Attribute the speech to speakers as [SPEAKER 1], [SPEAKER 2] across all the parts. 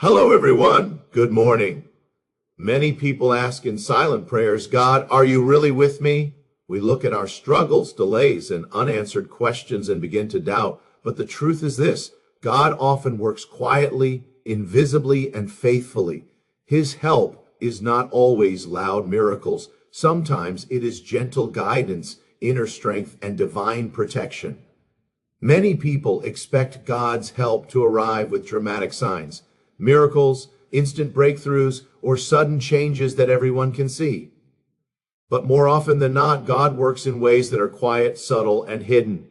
[SPEAKER 1] Hello, everyone. Good morning. Many people ask in silent prayers, God, are you really with me? We look at our struggles, delays, and unanswered questions and begin to doubt. But the truth is this, God often works quietly, invisibly, and faithfully. His help is not always loud miracles. Sometimes it is gentle guidance, inner strength, and divine protection. Many people expect God's help to arrive with dramatic signs, miracles, instant breakthroughs, or sudden changes that everyone can see. But more often than not, God works in ways that are quiet, subtle, and hidden.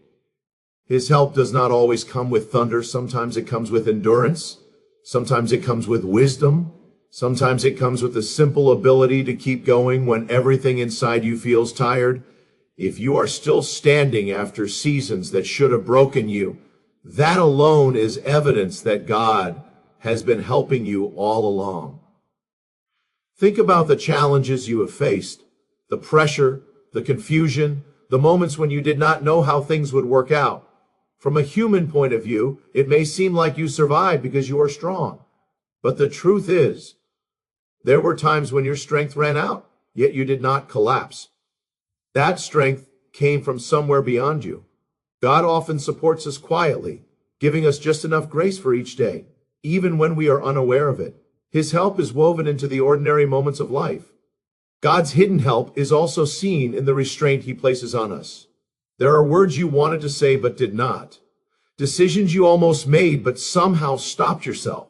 [SPEAKER 1] His help does not always come with thunder. Sometimes it comes with endurance. Sometimes it comes with wisdom. Sometimes it comes with the simple ability to keep going when everything inside you feels tired. If you are still standing after seasons that should have broken you, that alone is evidence that God has been helping you all along. Think about the challenges you have faced, the pressure, the confusion, the moments when you did not know how things would work out. From a human point of view, it may seem like you survived because you are strong. But the truth is, there were times when your strength ran out, yet you did not collapse. That strength came from somewhere beyond you. God often supports us quietly, giving us just enough grace for each day, even when we are unaware of it. His help is woven into the ordinary moments of life. God's hidden help is also seen in the restraint he places on us. There are words you wanted to say but did not. Decisions you almost made but somehow stopped yourself.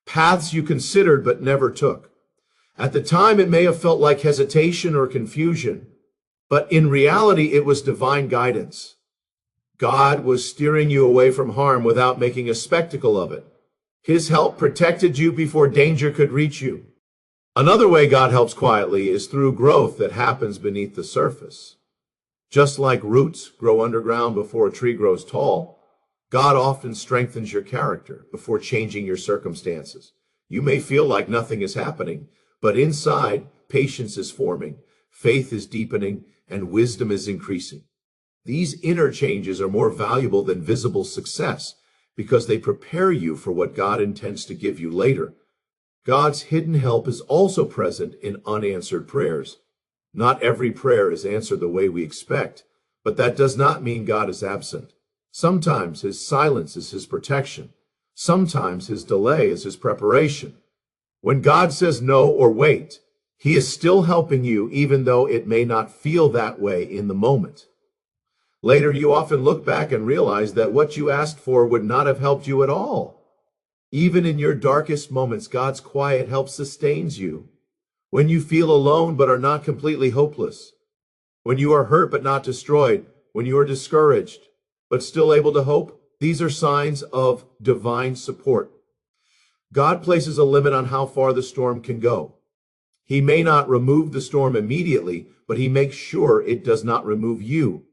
[SPEAKER 1] Paths you considered but never took. At the time, it may have felt like hesitation or confusion, but in reality, it was divine guidance. God was steering you away from harm without making a spectacle of it. His help protected you before danger could reach you. Another way God helps quietly is through growth that happens beneath the surface. Just like roots grow underground before a tree grows tall, God often strengthens your character before changing your circumstances. You may feel like nothing is happening, but inside, patience is forming, faith is deepening, and wisdom is increasing. These inner changes are more valuable than visible success because they prepare you for what God intends to give you later. God's hidden help is also present in unanswered prayers. Not every prayer is answered the way we expect, but that does not mean God is absent. Sometimes his silence is his protection. Sometimes his delay is his preparation. When God says no or wait, he is still helping you even though it may not feel that way in the moment. Later, you often look back and realize that what you asked for would not have helped you at all. Even in your darkest moments, God's quiet help sustains you. When you feel alone but are not completely hopeless. When you are hurt but not destroyed. When you are discouraged but still able to hope. These are signs of divine support. God places a limit on how far the storm can go. He may not remove the storm immediately, but he makes sure it does not remove you.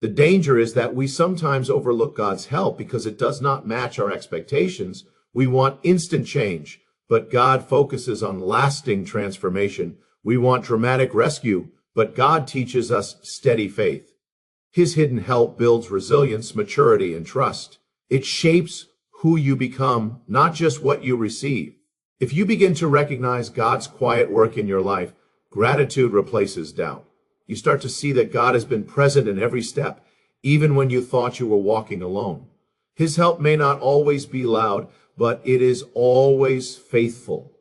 [SPEAKER 1] The danger is that we sometimes overlook God's help because it does not match our expectations. We want instant change, but God focuses on lasting transformation. We want dramatic rescue, but God teaches us steady faith. His hidden help builds resilience, maturity, and trust. It shapes who you become, not just what you receive. If you begin to recognize God's quiet work in your life, gratitude replaces doubt. You start to see that God has been present in every step, even when you thought you were walking alone. His help may not always be loud, but it is always faithful.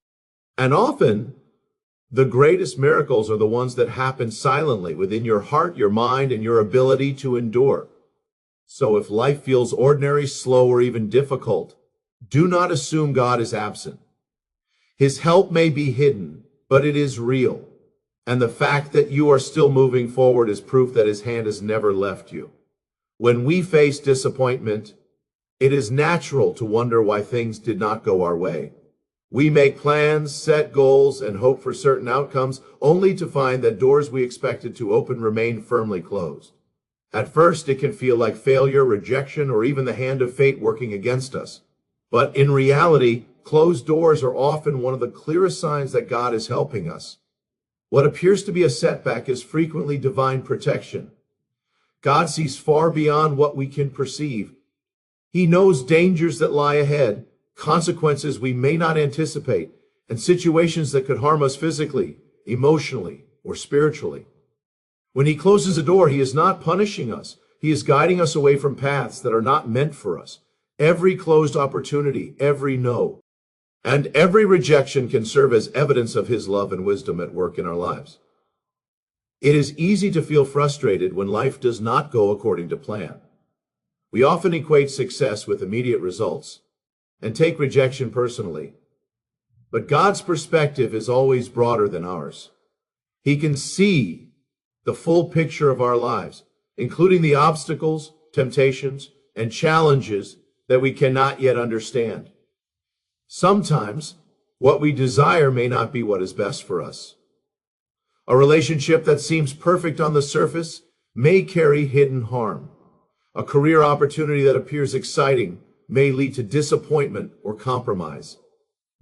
[SPEAKER 1] And often, the greatest miracles are the ones that happen silently within your heart, your mind, and your ability to endure. So if life feels ordinary, slow, or even difficult, do not assume God is absent. His help may be hidden, but it is real. And the fact that you are still moving forward is proof that his hand has never left you. When we face disappointment, it is natural to wonder why things did not go our way. We make plans, set goals, and hope for certain outcomes, only to find that doors we expected to open remain firmly closed. At first, it can feel like failure, rejection, or even the hand of fate working against us. But in reality, closed doors are often one of the clearest signs that God is helping us. What appears to be a setback is frequently divine protection. God sees far beyond what we can perceive. He knows dangers that lie ahead, consequences we may not anticipate, and situations that could harm us physically, emotionally, or spiritually. When he closes a door, he is not punishing us. He is guiding us away from paths that are not meant for us. Every closed opportunity, every no, and every rejection can serve as evidence of his love and wisdom at work in our lives. It is easy to feel frustrated when life does not go according to plan. We often equate success with immediate results and take rejection personally. But God's perspective is always broader than ours. He can see the full picture of our lives, including the obstacles, temptations, and challenges that we cannot yet understand. Sometimes what we desire may not be what is best for us. A relationship that seems perfect on the surface may carry hidden harm. A career opportunity that appears exciting may lead to disappointment or compromise.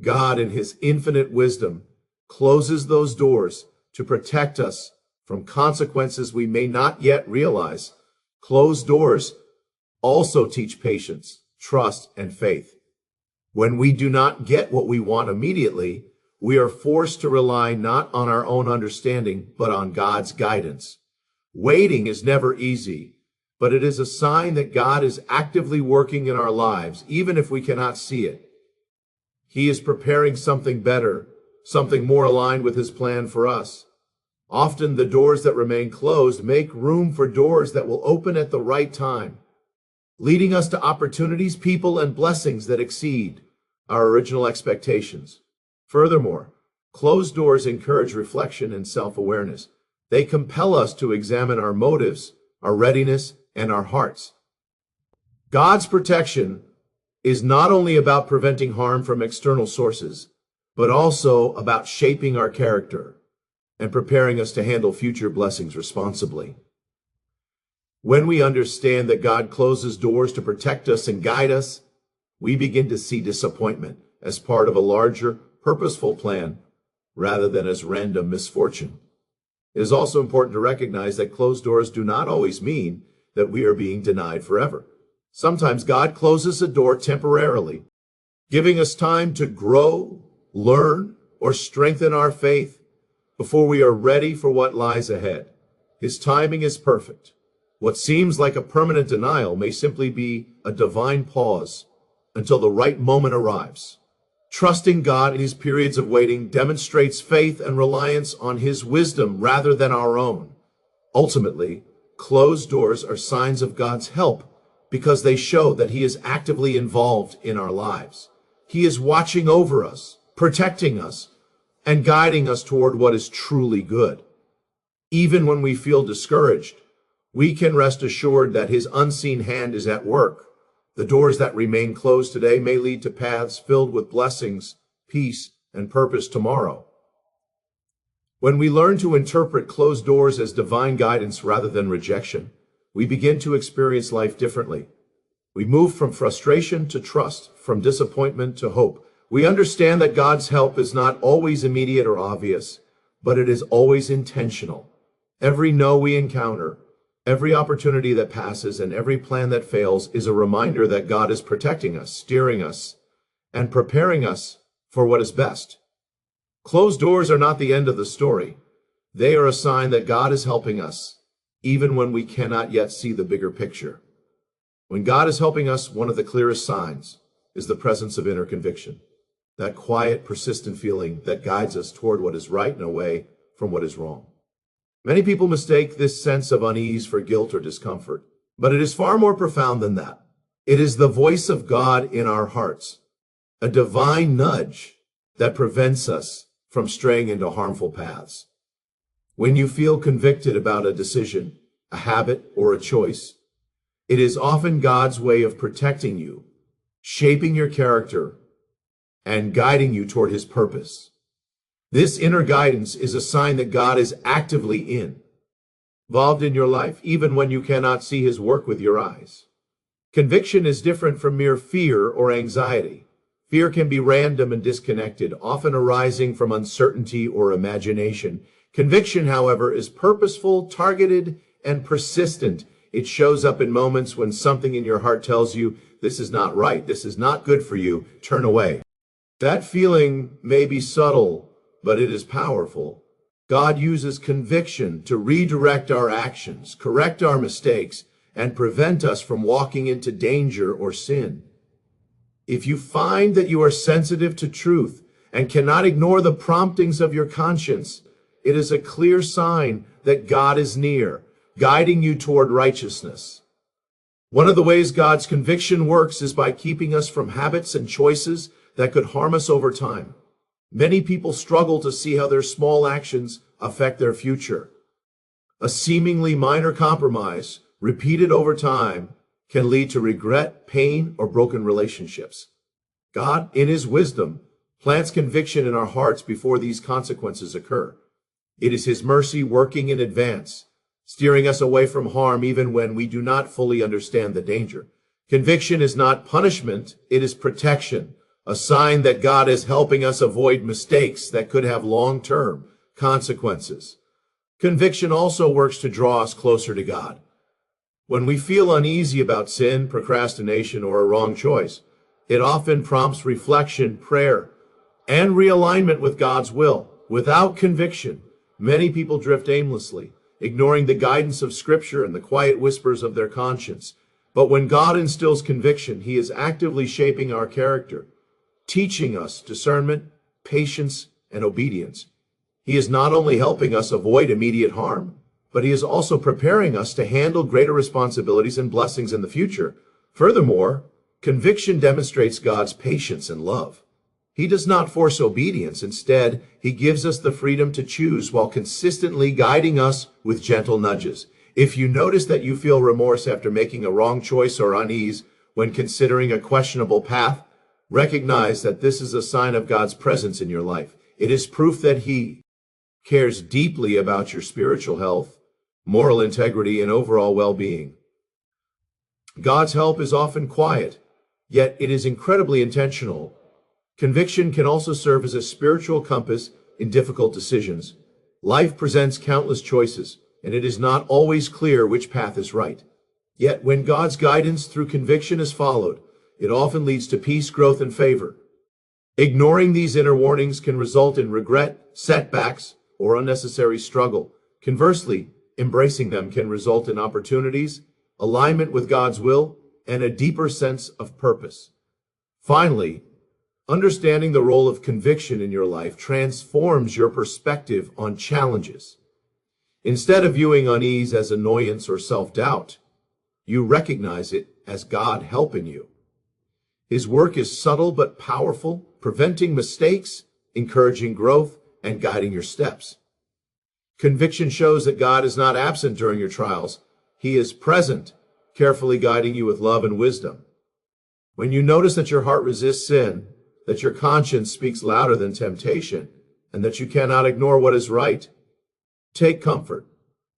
[SPEAKER 1] God, in his infinite wisdom, closes those doors to protect us from consequences we may not yet realize. Closed doors also teach patience, trust, and faith. When we do not get what we want immediately, we are forced to rely not on our own understanding, but on God's guidance. Waiting is never easy, but it is a sign that God is actively working in our lives, even if we cannot see it. He is preparing something better, something more aligned with his plan for us. Often the doors that remain closed make room for doors that will open at the right time, leading us to opportunities, people, and blessings that exceed our original expectations. Furthermore, closed doors encourage reflection and self-awareness. They compel us to examine our motives, our readiness, and our hearts. God's protection is not only about preventing harm from external sources, but also about shaping our character and preparing us to handle future blessings responsibly. When we understand that God closes doors to protect us and guide us, we begin to see disappointment as part of a larger, purposeful plan rather than as random misfortune. It is also important to recognize that closed doors do not always mean that we are being denied forever. Sometimes God closes a door temporarily, giving us time to grow, learn, or strengthen our faith before we are ready for what lies ahead. His timing is perfect. What seems like a permanent denial may simply be a divine pause until the right moment arrives. Trusting God in these periods of waiting demonstrates faith and reliance on his wisdom rather than our own. Ultimately, closed doors are signs of God's help because they show that he is actively involved in our lives. He is watching over us, protecting us, and guiding us toward what is truly good. Even when we feel discouraged, we can rest assured that his unseen hand is at work. The doors that remain closed today may lead to paths filled with blessings, peace, and purpose tomorrow. When we learn to interpret closed doors as divine guidance rather than rejection, we begin to experience life differently. We move from frustration to trust, from disappointment to hope. We understand that God's help is not always immediate or obvious, but it is always intentional. Every no we encounter, every opportunity that passes, and every plan that fails is a reminder that God is protecting us, steering us, and preparing us for what is best. Closed doors are not the end of the story. They are a sign that God is helping us, even when we cannot yet see the bigger picture. When God is helping us, one of the clearest signs is the presence of inner conviction, that quiet, persistent feeling that guides us toward what is right and away from what is wrong. Many people mistake this sense of unease for guilt or discomfort, but it is far more profound than that. It is the voice of God in our hearts, a divine nudge that prevents us from straying into harmful paths. When you feel convicted about a decision, a habit, or a choice, it is often God's way of protecting you, shaping your character, and guiding you toward his purpose. This inner guidance is a sign that God is actively involved in your life, even when you cannot see his work with your eyes. Conviction is different from mere fear or anxiety. Fear can be random and disconnected, often arising from uncertainty or imagination. Conviction, however, is purposeful, targeted, and persistent. It shows up in moments when something in your heart tells you, this is not right, this is not good for you, turn away. That feeling may be subtle, but it is powerful. God uses conviction to redirect our actions, correct our mistakes, and prevent us from walking into danger or sin. If you find that you are sensitive to truth and cannot ignore the promptings of your conscience, it is a clear sign that God is near, guiding you toward righteousness. One of the ways God's conviction works is by keeping us from habits and choices that could harm us over time. Many people struggle to see how their small actions affect their future. A seemingly minor compromise, repeated over time, can lead to regret, pain, or broken relationships. God, in His wisdom, plants conviction in our hearts before these consequences occur. It is His mercy working in advance, steering us away from harm even when we do not fully understand the danger. Conviction is not punishment, it is protection, a sign that God is helping us avoid mistakes that could have long-term consequences. Conviction also works to draw us closer to God. When we feel uneasy about sin, procrastination, or a wrong choice, it often prompts reflection, prayer, and realignment with God's will. Without conviction, many people drift aimlessly, ignoring the guidance of Scripture and the quiet whispers of their conscience. But when God instills conviction, He is actively shaping our character, teaching us discernment, patience, and obedience. He is not only helping us avoid immediate harm, but He is also preparing us to handle greater responsibilities and blessings in the future. Furthermore, conviction demonstrates God's patience and love. He does not force obedience. Instead, He gives us the freedom to choose while consistently guiding us with gentle nudges. If you notice that you feel remorse after making a wrong choice or unease when considering a questionable path, recognize that this is a sign of God's presence in your life. It is proof that He cares deeply about your spiritual health, moral integrity, and overall well-being. God's help is often quiet, yet it is incredibly intentional. Conviction can also serve as a spiritual compass in difficult decisions. Life presents countless choices, and it is not always clear which path is right. Yet when God's guidance through conviction is followed, it often leads to peace, growth, and favor. Ignoring these inner warnings can result in regret, setbacks, or unnecessary struggle. Conversely, embracing them can result in opportunities, alignment with God's will, and a deeper sense of purpose. Finally, understanding the role of conviction in your life transforms your perspective on challenges. Instead of viewing unease as annoyance or self-doubt, you recognize it as God helping you. His work is subtle but powerful, preventing mistakes, encouraging growth, and guiding your steps. Conviction shows that God is not absent during your trials. He is present, carefully guiding you with love and wisdom. When you notice that your heart resists sin, that your conscience speaks louder than temptation, and that you cannot ignore what is right, take comfort.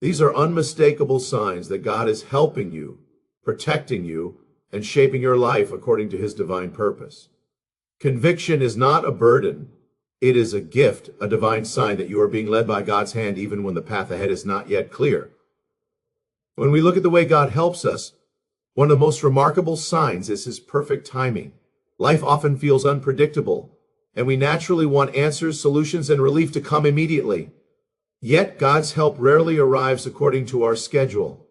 [SPEAKER 1] These are unmistakable signs that God is helping you, protecting you, and shaping your life according to His divine purpose. Conviction is not a burden. It is a gift, a divine sign that you are being led by God's hand even when the path ahead is not yet clear. When we look at the way God helps us, one of the most remarkable signs is His perfect timing. Life often feels unpredictable, and we naturally want answers, solutions, and relief to come immediately. Yet God's help rarely arrives according to our schedule.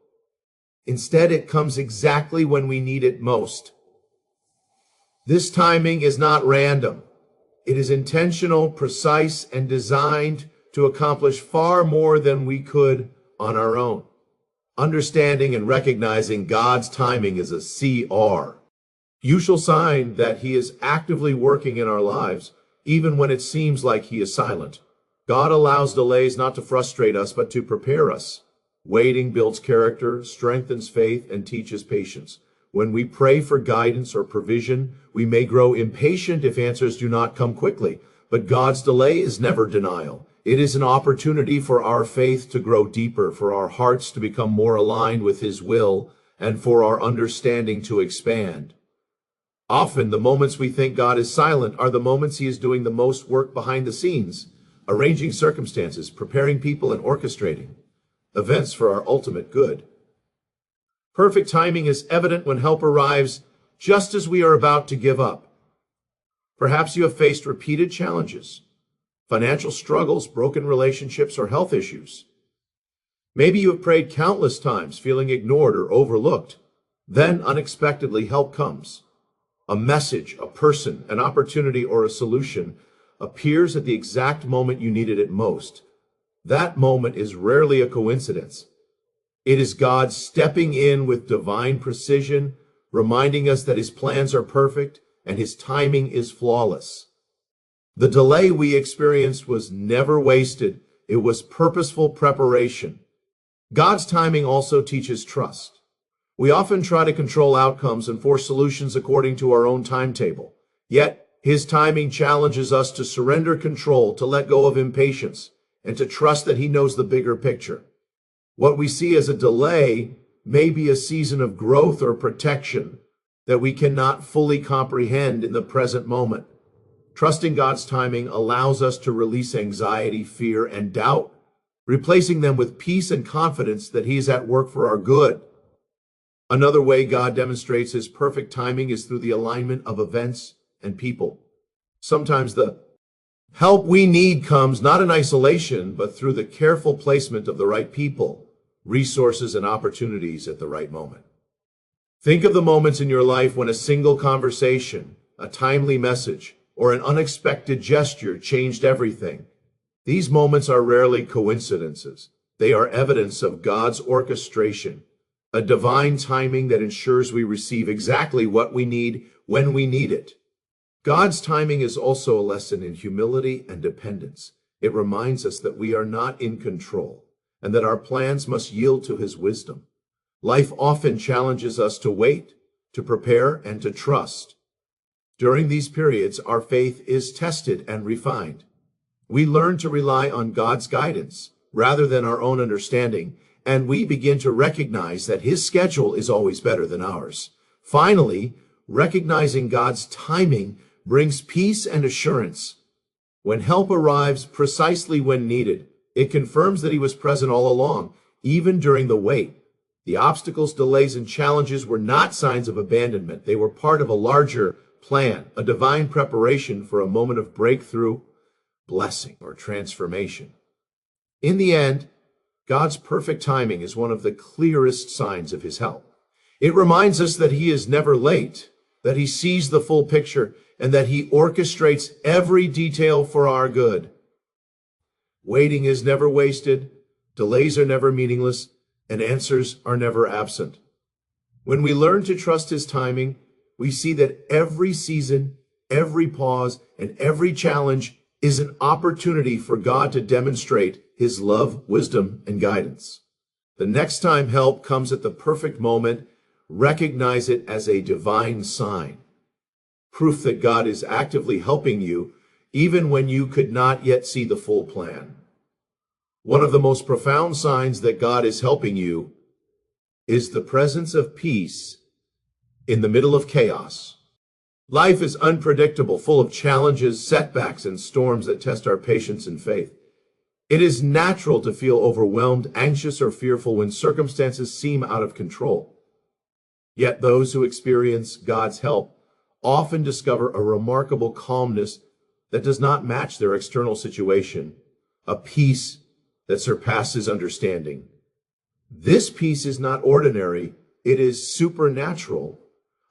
[SPEAKER 1] Instead, it comes exactly when we need it most. This timing is not random. It is intentional, precise, and designed to accomplish far more than we could on our own. Understanding and recognizing God's timing is a CR. Usual sign that He is actively working in our lives, even when it seems like He is silent. God allows delays not to frustrate us, but to prepare us. Waiting builds character, strengthens faith, and teaches patience. When we pray for guidance or provision, we may grow impatient if answers do not come quickly. But God's delay is never denial. It is an opportunity for our faith to grow deeper, for our hearts to become more aligned with His will, and for our understanding to expand. Often, the moments we think God is silent are the moments He is doing the most work behind the scenes, arranging circumstances, preparing people, and orchestrating events for our ultimate good. Perfect timing is evident when help arrives just as we are about to give up. Perhaps you have faced repeated challenges, financial struggles, broken relationships, or health issues. Maybe you have prayed countless times, feeling ignored or overlooked. Then unexpectedly help comes. A message, a person, an opportunity, or a solution appears at the exact moment you needed it most. That moment is rarely a coincidence. It is God stepping in with divine precision, reminding us that his plans are perfect and his timing is flawless. The delay we experienced was never wasted. It was purposeful preparation. God's timing also teaches trust. We often try to control outcomes and force solutions according to our own timetable. Yet, his timing challenges us to surrender control, to let go of impatience, and to trust that he knows the bigger picture. What we see as a delay may be a season of growth or protection that we cannot fully comprehend in the present moment. Trusting God's timing allows us to release anxiety, fear, and doubt, replacing them with peace and confidence that he is at work for our good. Another way God demonstrates his perfect timing is through the alignment of events and people. Sometimes the help we need comes not in isolation, but through the careful placement of the right people, resources, and opportunities at the right moment. Think of the moments in your life when a single conversation, a timely message, or an unexpected gesture changed everything. These moments are rarely coincidences. They are evidence of God's orchestration, a divine timing that ensures we receive exactly what we need when we need it. God's timing is also a lesson in humility and dependence. It reminds us that we are not in control and that our plans must yield to his wisdom. Life often challenges us to wait, to prepare, and to trust. During these periods, our faith is tested and refined. We learn to rely on God's guidance rather than our own understanding, and we begin to recognize that his schedule is always better than ours. Finally, recognizing God's timing brings peace and assurance. When help arrives precisely when needed, it confirms that he was present all along, even during the wait. The obstacles, delays, and challenges were not signs of abandonment. They were part of a larger plan, a divine preparation for a moment of breakthrough, blessing, or transformation. In the end, God's perfect timing is one of the clearest signs of his help. It reminds us that he is never late, that he sees the full picture, and that he orchestrates every detail for our good. Waiting is never wasted, delays are never meaningless, and answers are never absent. When we learn to trust his timing, we see that every season, every pause, and every challenge is an opportunity for God to demonstrate his love, wisdom, and guidance. The next time help comes at the perfect moment, recognize it as a divine sign, proof that God is actively helping you even when you could not yet see the full plan. One of the most profound signs that God is helping you is the presence of peace in the middle of chaos. Life is unpredictable, full of challenges, setbacks, and storms that test our patience and faith. It is natural to feel overwhelmed, anxious, or fearful when circumstances seem out of control. Yet those who experience God's help often discover a remarkable calmness that does not match their external situation, a peace that surpasses understanding. This peace is not ordinary, it is supernatural,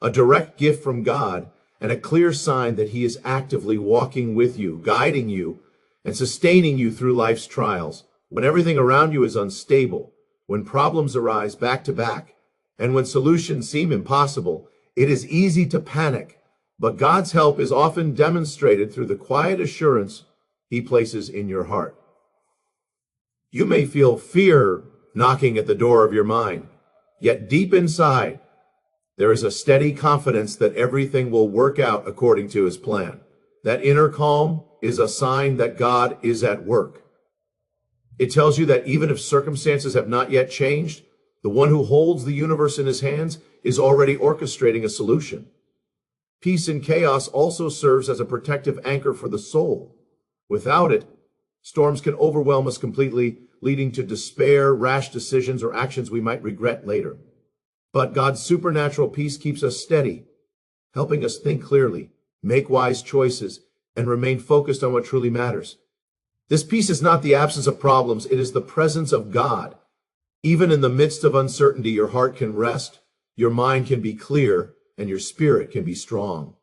[SPEAKER 1] a direct gift from God, and a clear sign that he is actively walking with you, guiding you, and sustaining you through life's trials. When everything around you is unstable, when problems arise back to back, and when solutions seem impossible, it is easy to panic. But God's help is often demonstrated through the quiet assurance he places in your heart. You may feel fear knocking at the door of your mind, yet deep inside, there is a steady confidence that everything will work out according to his plan. That inner calm is a sign that God is at work. It tells you that even if circumstances have not yet changed, the one who holds the universe in his hands is already orchestrating a solution. Peace in chaos also serves as a protective anchor for the soul. Without it, storms can overwhelm us completely, leading to despair, rash decisions, or actions we might regret later. But God's supernatural peace keeps us steady, helping us think clearly, make wise choices, and remain focused on what truly matters. This peace is not the absence of problems, it is the presence of God. Even in the midst of uncertainty, your heart can rest, your mind can be clear, and your spirit can be strong.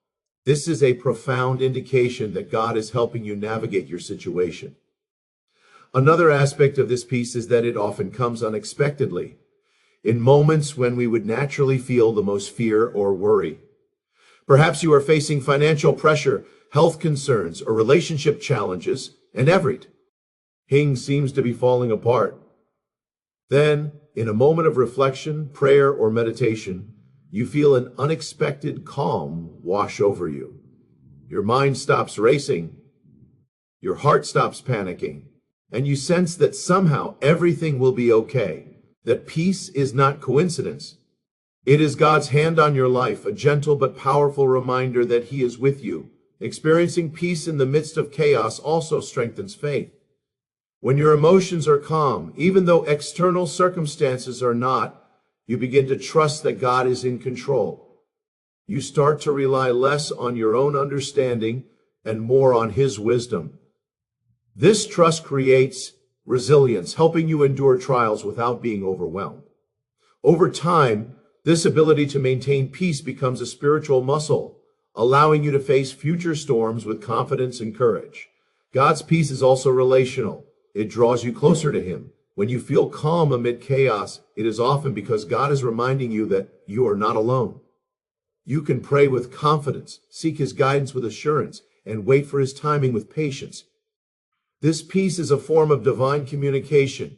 [SPEAKER 1] This is a profound indication that God is helping you navigate your situation. Another aspect of this peace is that it often comes unexpectedly, in moments when we would naturally feel the most fear or worry. Perhaps you are facing financial pressure, health concerns, or relationship challenges, and everything seems to be falling apart. Then, in a moment of reflection, prayer, or meditation, you feel an unexpected calm wash over you. Your mind stops racing, your heart stops panicking, and you sense that somehow everything will be okay, that peace is not coincidence. It is God's hand on your life, a gentle but powerful reminder that He is with you. Experiencing peace in the midst of chaos also strengthens faith. When your emotions are calm, even though external circumstances are not, you begin to trust that God is in control. You start to rely less on your own understanding and more on His wisdom. This trust creates resilience, helping you endure trials without being overwhelmed. Over time, this ability to maintain peace becomes a spiritual muscle, allowing you to face future storms with confidence and courage. God's peace is also relational. It draws you closer to Him. When you feel calm amid chaos, it is often because God is reminding you that you are not alone. You can pray with confidence, seek His guidance with assurance, and wait for His timing with patience. This peace is a form of divine communication,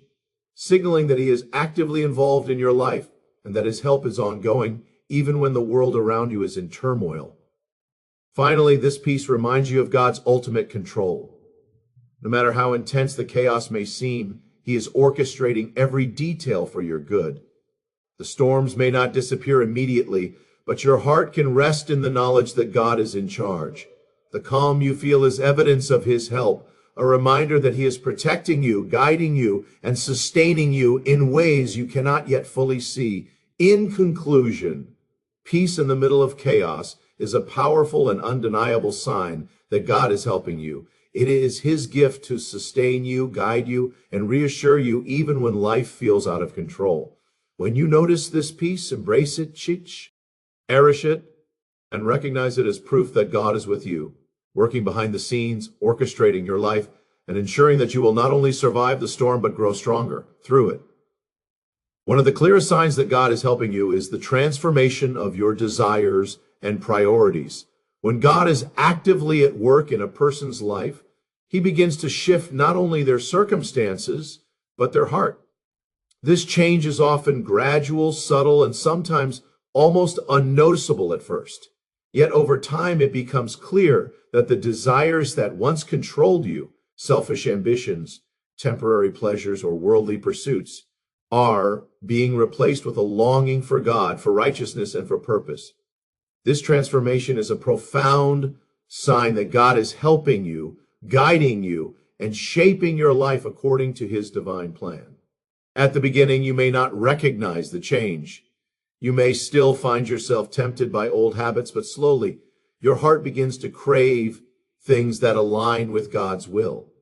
[SPEAKER 1] signaling that He is actively involved in your life and that His help is ongoing, even when the world around you is in turmoil. Finally, this peace reminds you of God's ultimate control. No matter how intense the chaos may seem, He is orchestrating every detail for your good. The storms may not disappear immediately, but your heart can rest in the knowledge that God is in charge. The calm you feel is evidence of His help, a reminder that He is protecting you, guiding you, and sustaining you in ways you cannot yet fully see. In conclusion, peace in the middle of chaos is a powerful and undeniable sign that God is helping you. It is His gift to sustain you, guide you, and reassure you even when life feels out of control. When you notice this peace, embrace it, cherish it, and recognize it as proof that God is with you, working behind the scenes, orchestrating your life, and ensuring that you will not only survive the storm but grow stronger through it. One of the clearest signs that God is helping you is the transformation of your desires and priorities. When God is actively at work in a person's life, He begins to shift not only their circumstances, but their heart. This change is often gradual, subtle, and sometimes almost unnoticeable at first. Yet over time, it becomes clear that the desires that once controlled you, selfish ambitions, temporary pleasures, or worldly pursuits, are being replaced with a longing for God, for righteousness, and for purpose. This transformation is a profound sign that God is helping you, guiding you, and shaping your life according to His divine plan. At the beginning, you may not recognize the change. You may still find yourself tempted by old habits, but slowly, your heart begins to crave things that align with God's will.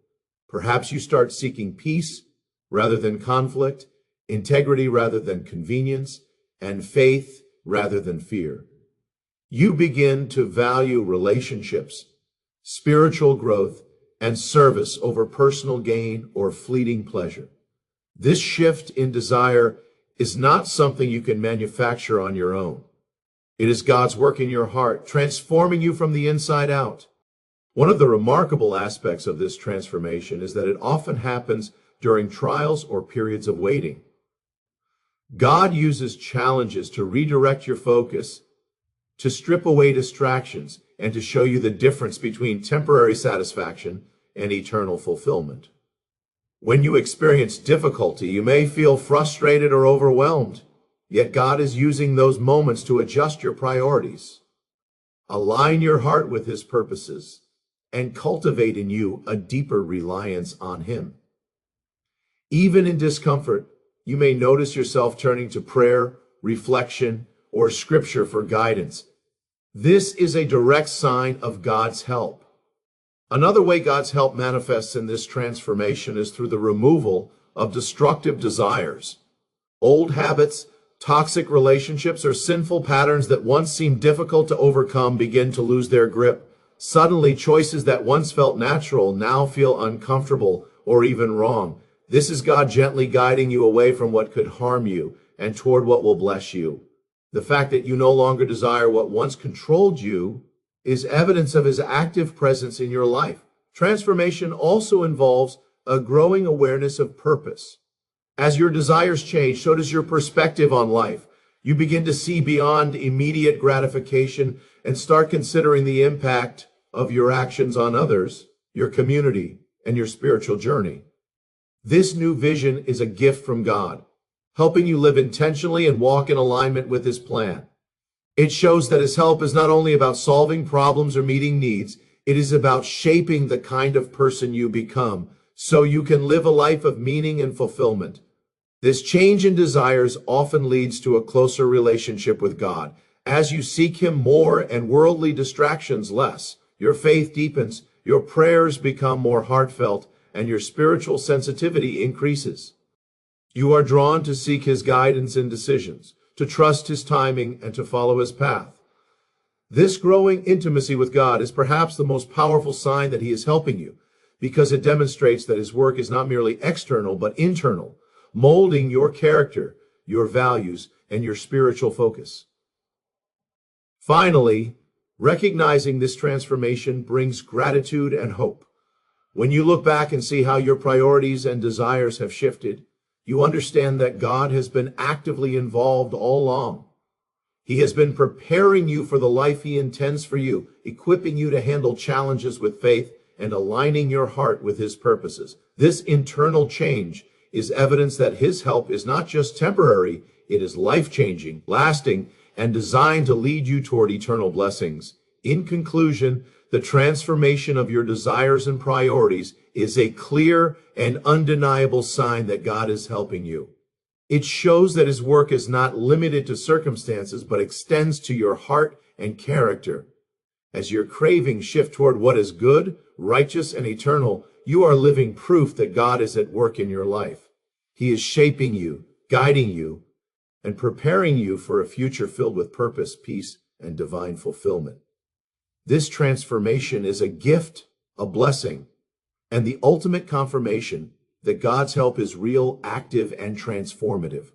[SPEAKER 1] Perhaps you start seeking peace rather than conflict, integrity rather than convenience, and faith rather than fear. You begin to value relationships, spiritual growth, and service over personal gain or fleeting pleasure. This shift in desire is not something you can manufacture on your own. It is God's work in your heart, transforming you from the inside out. One of the remarkable aspects of this transformation is that it often happens during trials or periods of waiting. God uses challenges to redirect your focus, to strip away distractions, and to show you the difference between temporary satisfaction and eternal fulfillment. When you experience difficulty, you may feel frustrated or overwhelmed, yet God is using those moments to adjust your priorities, align your heart with His purposes, and cultivate in you a deeper reliance on Him. Even in discomfort, you may notice yourself turning to prayer, reflection, or scripture for guidance. This is a direct sign of God's help. Another way God's help manifests in this transformation is through the removal of destructive desires. Old habits, toxic relationships, or sinful patterns that once seemed difficult to overcome begin to lose their grip. Suddenly, choices that once felt natural now feel uncomfortable or even wrong. This is God gently guiding you away from what could harm you and toward what will bless you. The fact that you no longer desire what once controlled you is evidence of his active presence in your life. Transformation also involves a growing awareness of purpose. As your desires change, so does your perspective on life. You begin to see beyond immediate gratification and start considering the impact of your actions on others, your community, and your spiritual journey. This new vision is a gift from God, helping you live intentionally and walk in alignment with his plan. It shows that his help is not only about solving problems or meeting needs, it is about shaping the kind of person you become so you can live a life of meaning and fulfillment. This change in desires often leads to a closer relationship with God. As you seek him more and worldly distractions less, your faith deepens, your prayers become more heartfelt, and your spiritual sensitivity increases. You are drawn to seek his guidance in decisions, to trust his timing, and to follow his path. This growing intimacy with God is perhaps the most powerful sign that he is helping you, because it demonstrates that his work is not merely external, but internal, molding your character, your values, and your spiritual focus. Finally, recognizing this transformation brings gratitude and hope. When you look back and see how your priorities and desires have shifted, you understand that God has been actively involved all along. He has been preparing you for the life he intends for you, equipping you to handle challenges with faith and aligning your heart with his purposes. This internal change is evidence that his help is not just temporary, it is life-changing, lasting, and designed to lead you toward eternal blessings. In conclusion, the transformation of your desires and priorities is a clear and undeniable sign that God is helping you. It shows that his work is not limited to circumstances, but extends to your heart and character. As your cravings shift toward what is good, righteous, and eternal, you are living proof that God is at work in your life. He is shaping you, guiding you, and preparing you for a future filled with purpose, peace, and divine fulfillment. This transformation is a gift, a blessing, and the ultimate confirmation that God's help is real, active, and transformative.